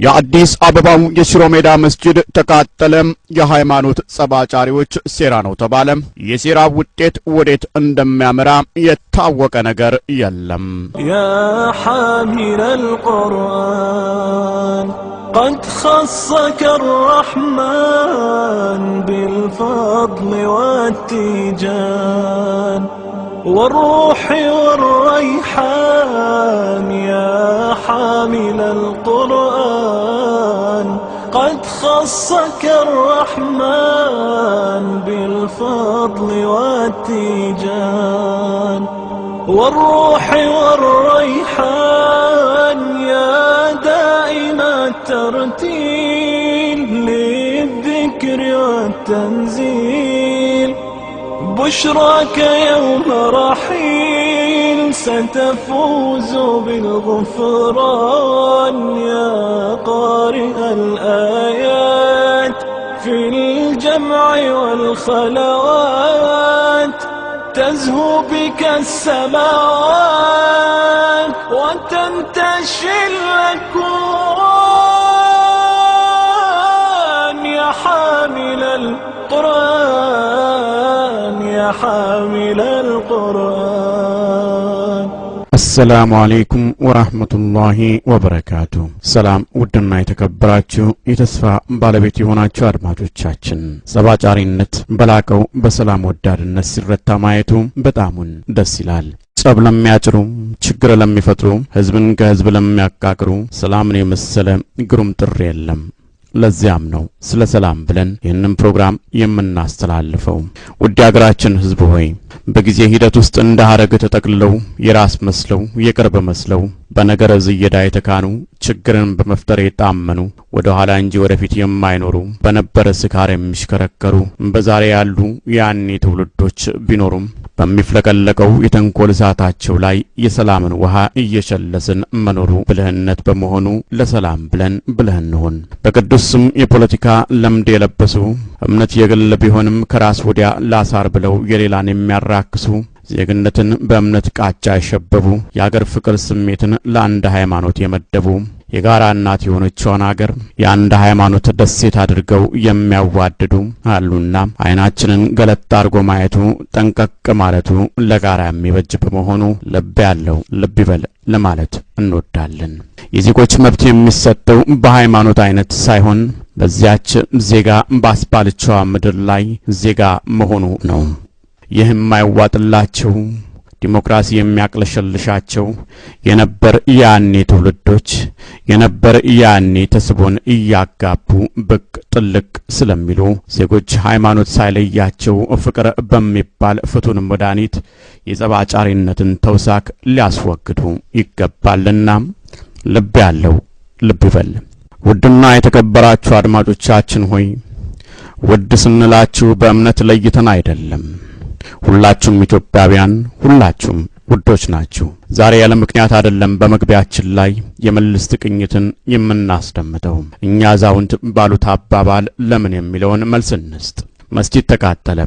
የአዲስ አበባው የሽሮ ሜዳ መስጂድ ተቃጠለ። የሃይማኖት ጸባጫሪዎች ሴራ ነው ተባለ። የሴራ ውጤት ወዴት እንደሚያመራ የታወቀ ነገር የለም። ያ ሐሚል አልቁርአን قد خصك الرحمن بالفضل والتيجان والروح والريحان يا حامل القرآن قد خصك الرحمن بالفضل والتيجان والروح والريحان يا دائم الترتيل للذكر والتنزيل بشراك يوم رحيل ستفوز بالغفران يا قارئ الآيات في الجمع والخلوات تزهو بك السماوات وتنتشي الأكوان يا حامل القرآن يا حامل القرآن. السلام عليكم ورحمة الله وبركاته. سلام ودنا يتكبراتشو يتسفى بالبيتي هناچو አድማጮቻችን ሰባጫሪነት በላቀው በሰላም ወዳድነት ሲረታ ማየቱ በጣሙን ደስ ይላል። ጸብ ለሚያጭሩ ችግር ለሚፈጥሩ ህዝብን ከህዝብ ለሚያቃቅሩ ሰላምን የመሰለ ግሩም ጥሪ የለም። ለዚያም ነው ስለ ሰላም ብለን ይህንን ፕሮግራም የምናስተላልፈው። ውድ ሀገራችን ህዝብ ሆይ በጊዜ ሂደት ውስጥ እንደ ሐረግ ተጠቅልለው የራስ መስለው የቅርብ መስለው በነገረ ዝየዳ የተካኑ ችግርን በመፍጠር የጣመኑ ወደ ኋላ እንጂ ወደፊት የማይኖሩ በነበረ ስካር የሚሽከረከሩ በዛሬ ያሉ ያኔ ትውልዶች ቢኖሩም በሚፍለቀለቀው የተንኮል እሳታቸው ላይ የሰላምን ውሃ እየሸለስን መኖሩ ብልህነት በመሆኑ ለሰላም ብለን እንሆን። በቅዱስም የፖለቲካ ለምድ የለበሱ እምነት የግል ቢሆንም ከራስ ወዲያ ላሳር ብለው የሌላን የሚያራክሱ ዜግነትን በእምነት ቃጫ ያሸበቡ የአገር ፍቅር ስሜትን ለአንድ ሃይማኖት የመደቡ የጋራ እናት የሆነችውን አገር የአንድ ሃይማኖት ደሴት አድርገው የሚያዋድዱ አሉና አይናችንን ገለጥ አድርጎ ማየቱ ጠንቀቅ ማለቱ ለጋራ የሚበጅ በመሆኑ ልብ ያለው ልብ ይበል ለማለት እንወዳለን። የዜጎች መብት የሚሰጠው በሃይማኖት አይነት ሳይሆን በዚያች ዜጋ ባስባልቻዋ ምድር ላይ ዜጋ መሆኑ ነው። ይህም አይዋጥላቸው ዲሞክራሲ የሚያቅለሸልሻቸው የነበር ያኔ ትውልዶች የነበር ያኔ ተስቦን እያጋቡ ብቅ ጥልቅ ስለሚሉ ዜጎች ሃይማኖት ሳይለያቸው ፍቅር በሚባል ፍቱን መድኃኒት የጸባጫሪነትን ተውሳክ ሊያስወግዱ ይገባልና ልብ ያለው ልብ ይበል። ውድና የተከበራችሁ አድማጮቻችን ሆይ ውድ ስንላችሁ በእምነት ለይተን አይደለም። ሁላችሁም ኢትዮጵያውያን ሁላችሁም ውዶች ናችሁ። ዛሬ ያለ ምክንያት አይደለም በመግቢያችን ላይ የመልስት ቅኝትን የምናስደምጠው። እኛ ዛውንት ባሉት አባባል ለምን የሚለውን መልስ እንስጥ። መስጂድ ተቃጠለ፣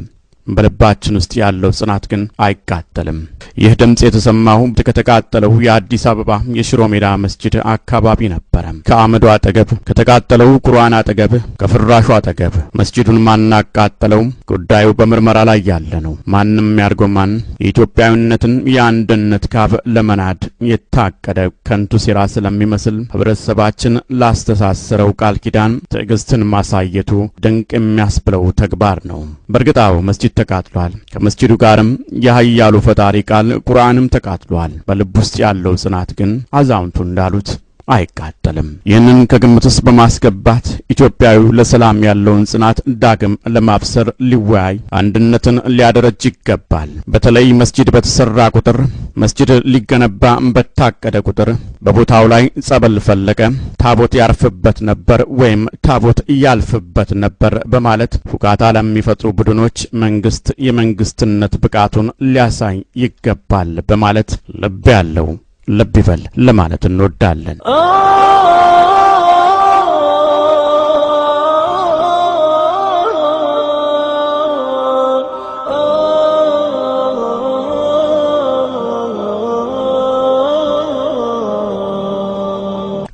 በልባችን ውስጥ ያለው ጽናት ግን አይቃጠልም። ይህ ድምጽ የተሰማው ከተቃጠለው የአዲስ አበባ የሽሮ ሜዳ መስጂድ አካባቢ ነበር። ከአመዱ አጠገብ፣ ከተቃጠለው ቁርአን አጠገብ፣ ከፍራሹ አጠገብ። መስጂዱን ማናቃጠለው ጉዳዩ በምርመራ ላይ ያለ ነው። ማንንም ያርጎማን የኢትዮጵያዊነትን የአንድነት ካብ ለመናድ የታቀደ ከንቱ ሴራ ስለሚመስል ህብረተሰባችን ላስተሳሰረው ቃል ኪዳን ትዕግስትን ማሳየቱ ድንቅ የሚያስብለው ተግባር ነው። በርግጣው መስጂድ ተቃጥሏል። ከመስጂዱ ጋርም የኃያሉ ፈጣሪ ቃል ቁርአንም ተቃጥሏል። በልብ ውስጥ ያለው ጽናት ግን አዛውንቱ እንዳሉት አይቃጠልም። ይህንን ከግምትስ በማስገባት ኢትዮጵያዊው ለሰላም ያለውን ጽናት ዳግም ለማብሰር ሊወያይ አንድነትን ሊያደረጅ ይገባል። በተለይ መስጂድ በተሰራ ቁጥር መስጂድ ሊገነባ በታቀደ ቁጥር በቦታው ላይ ጸበል ፈለቀ፣ ታቦት ያርፍበት ነበር ወይም ታቦት ያልፍበት ነበር በማለት ሁካታ ለሚፈጥሩ ቡድኖች መንግስት የመንግስትነት ብቃቱን ሊያሳይ ይገባል በማለት ልብ ያለው ልብ ይበል ለማለት እንወዳለን።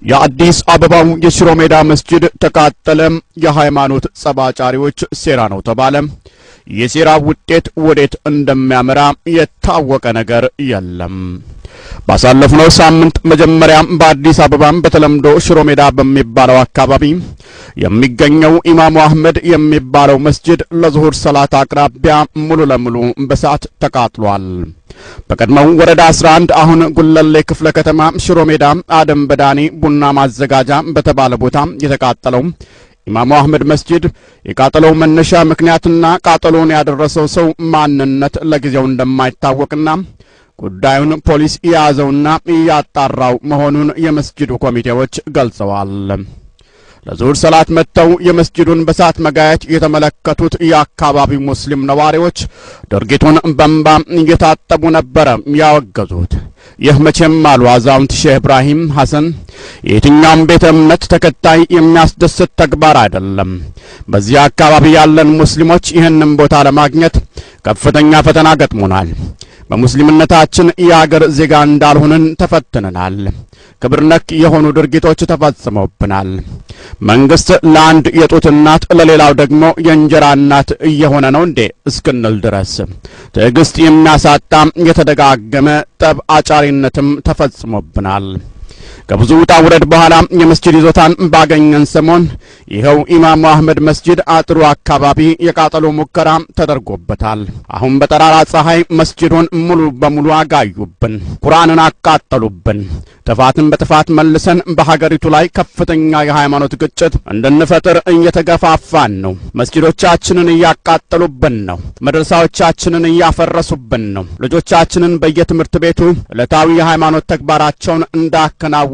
የአዲስ አበባው የሽሮ ሜዳ መስጂድ ተቃጠለ። የሃይማኖት ጸባጫሪዎች ሴራ ነው ተባለ። የሴራ ውጤት ወዴት እንደሚያመራ የታወቀ ነገር የለም። ባሳለፍነው ሳምንት መጀመሪያ በአዲስ አበባ በተለምዶ ሽሮ ሜዳ በሚባለው አካባቢ የሚገኘው ኢማሙ አህመድ የሚባለው መስጂድ ለዙሁር ሰላት አቅራቢያ ሙሉ ለሙሉ በእሳት ተቃጥሏል። በቀድሞው ወረዳ 11 አሁን ጉለሌ ክፍለ ከተማ ሽሮ ሜዳ አደም በዳኒ ቡና ማዘጋጃ በተባለ ቦታ የተቃጠለው ኢማሙ አህመድ መስጂድ የቃጠለው መነሻ ምክንያትና ቃጠሎውን ያደረሰው ሰው ማንነት ለጊዜው እንደማይታወቅና ጉዳዩን ፖሊስ ያዘውና ያጣራው መሆኑን የመስጂዱ ኮሚቴዎች ገልጸዋል። ለዙሁር ሰላት መተው የመስጂዱን በሳት መጋየት የተመለከቱት የአካባቢው ሙስሊም ነዋሪዎች ድርጊቱን በእንባ እየታጠቡ ነበር ያወገዙት። ይህ መቼም አሉ አዛውንት ሼህ ኢብራሂም ሐሰን የትኛውም ቤተ እምነት ተከታይ የሚያስደስት ተግባር አይደለም። በዚህ አካባቢ ያለን ሙስሊሞች ይህንን ቦታ ለማግኘት ከፍተኛ ፈተና ገጥሞናል። በሙስሊምነታችን የአገር ዜጋ እንዳልሆንን ተፈትነናል። ክብር ነክ የሆኑ ድርጊቶች ተፈጽመውብናል። መንግስት ለአንድ የጡት እናት ለሌላው ደግሞ የእንጀራ እናት እየሆነ ነው እንዴ እስክንል ድረስ ትዕግስት የሚያሳጣ የተደጋገመ ጠብ አጫሪነትም ተፈጽሞብናል። ከብዙ ውጣ ውረድ በኋላ የመስጂድ ይዞታን ባገኘን ሰሞን ይኸው ኢማሙ አህመድ መስጂድ አጥሩ አካባቢ የቃጠሎ ሙከራ ተደርጎበታል። አሁን በጠራራ ፀሐይ መስጂዱን ሙሉ በሙሉ አጋዩብን፣ ቁርአንን አቃጠሉብን። ጥፋትን በጥፋት መልሰን በሀገሪቱ ላይ ከፍተኛ የሃይማኖት ግጭት እንድንፈጥር እየተገፋፋን ነው። መስጂዶቻችንን እያቃጠሉብን ነው። መድረሳዎቻችንን እያፈረሱብን ነው። ልጆቻችንን በየትምህርት ቤቱ ዕለታዊ የሃይማኖት ተግባራቸውን እንዳከናውኑና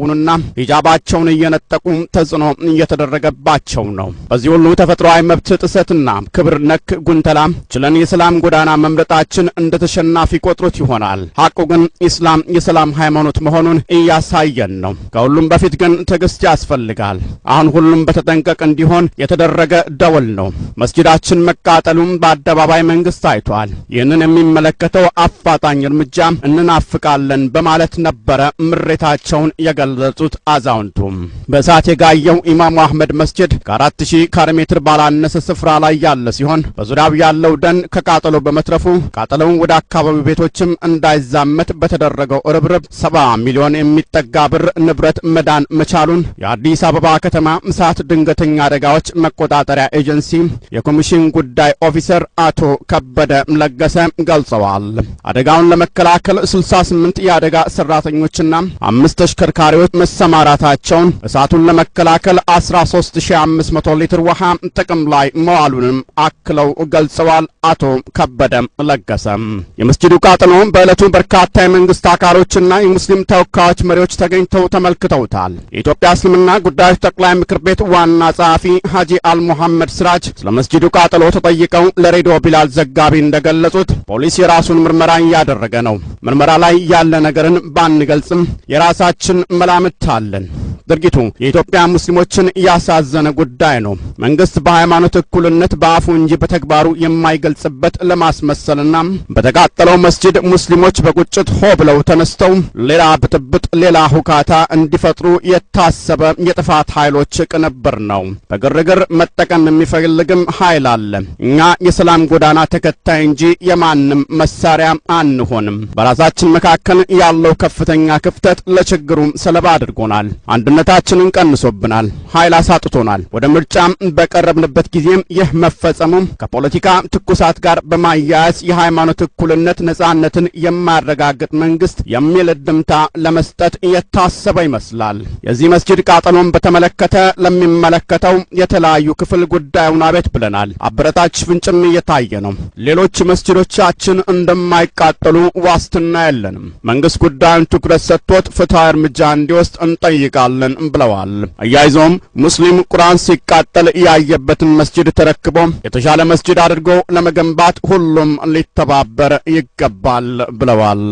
ሂጃባቸውን እየነጠቁ ተጽዕኖ እየተደረገባቸው ነው። በዚህ ሁሉ ተፈጥሯዊ መብት ጥሰትና ክብር ነክ ጉንተላ ችለን የሰላም ጎዳና መምረጣችን እንደ ተሸናፊ ቆጥሮት ይሆናል። ሐቁ ግን ኢስላም የሰላም ሃይማኖት መሆኑን ያሳየን ነው። ከሁሉም በፊት ግን ትዕግስት ያስፈልጋል። አሁን ሁሉም በተጠንቀቅ እንዲሆን የተደረገ ደወል ነው። መስጂዳችን መቃጠሉም በአደባባይ መንግስት አይቷል። ይህንን የሚመለከተው አፋጣኝ እርምጃ እንናፍቃለን በማለት ነበረ ምሬታቸውን የገለጹት አዛውንቱም። በእሳት የጋየው ኢማሙ አህመድ መስጂድ ከ4000 ካሬ ሜትር ባላነሰ ስፍራ ላይ ያለ ሲሆን በዙሪያው ያለው ደን ከቃጠሎ በመትረፉ ቃጠሎውን ወደ አካባቢው ቤቶችም እንዳይዛመት በተደረገው ርብርብ 70 ሚሊዮን የሚጠጋ ብር ንብረት መዳን መቻሉን የአዲስ አበባ ከተማ እሳት ድንገተኛ አደጋዎች መቆጣጠሪያ ኤጀንሲ የኮሚሽን ጉዳይ ኦፊሰር አቶ ከበደ ለገሰ ገልጸዋል። አደጋውን ለመከላከል 68 የአደጋ ሰራተኞችና 5 ተሽከርካሪዎች መሰማራታቸውን፣ እሳቱን ለመከላከል 13500 ሊትር ውሃ ጥቅም ላይ መዋሉንም አክለው ገልጸዋል። አቶ ከበደ ለገሰ የመስጂዱ ቃጠሎ በዕለቱ በርካታ የመንግስት አካሎችና የሙስሊም ተወካዮች መሪዎች ተገኝተው ተመልክተውታል። የኢትዮጵያ እስልምና ጉዳዮች ጠቅላይ ምክር ቤት ዋና ጸሐፊ ሐጂ አልሙሐመድ ስራጅ ስለ መስጂዱ ቃጠሎ ተጠይቀው ለሬዲዮ ቢላል ዘጋቢ እንደገለጹት ፖሊስ የራሱን ምርመራ እያደረገ ነው። ምርመራ ላይ ያለ ነገርን ባንገልጽም የራሳችን መላምት አለን። ድርጊቱ የኢትዮጵያ ሙስሊሞችን ያሳዘነ ጉዳይ ነው። መንግስት በሃይማኖት እኩልነት በአፉ እንጂ በተግባሩ የማይገልጽበት ለማስመሰልና በተቃጠለው መስጂድ ሙስሊሞች በቁጭት ሆ ብለው ተነስተው ሌላ ብጥብጥ ሌላ ሁካታ እንዲፈጥሩ የታሰበ የጥፋት ኃይሎች ቅንብር ነው። በግርግር መጠቀም የሚፈልግም ኃይል አለ። እኛ የሰላም ጎዳና ተከታይ እንጂ የማንም መሳሪያ አንሆንም። በራሳችን መካከል ያለው ከፍተኛ ክፍተት ለችግሩ ሰለባ አድርጎናል። አንድነታችንን ቀንሶብናል። ኃይል አሳጥቶናል። ወደ ምርጫም በቀረብንበት ጊዜም ይህ መፈጸሙ ከፖለቲካ ትኩሳት ጋር በማያያዝ የሃይማኖት እኩልነት ነጻነትን የማያረጋግጥ መንግስት የሚል ድምታ ለመስጠት የታሰበ ይመስላል። የዚህ መስጂድ ቃጠሎን በተመለከተ ለሚመለከተው የተለያዩ ክፍል ጉዳዩን አቤት ብለናል። አበረታች ፍንጭም እየታየ ነው። ሌሎች መስጂዶቻችን እንደማይቃጠሉ ዋስትና የለንም። መንግስት ጉዳዩን ትኩረት ሰጥቶት ፍትሃዊ እርምጃ እንዲወስድ እንጠይቃለን ብለዋል። አያይዘውም ሙስሊም ቁርአን ሲቃጠል ያየበትን መስጂድ ተረክቦ የተሻለ መስጂድ አድርጎ ለመገንባት ሁሉም ሊተባበር ይገባል ብለዋል።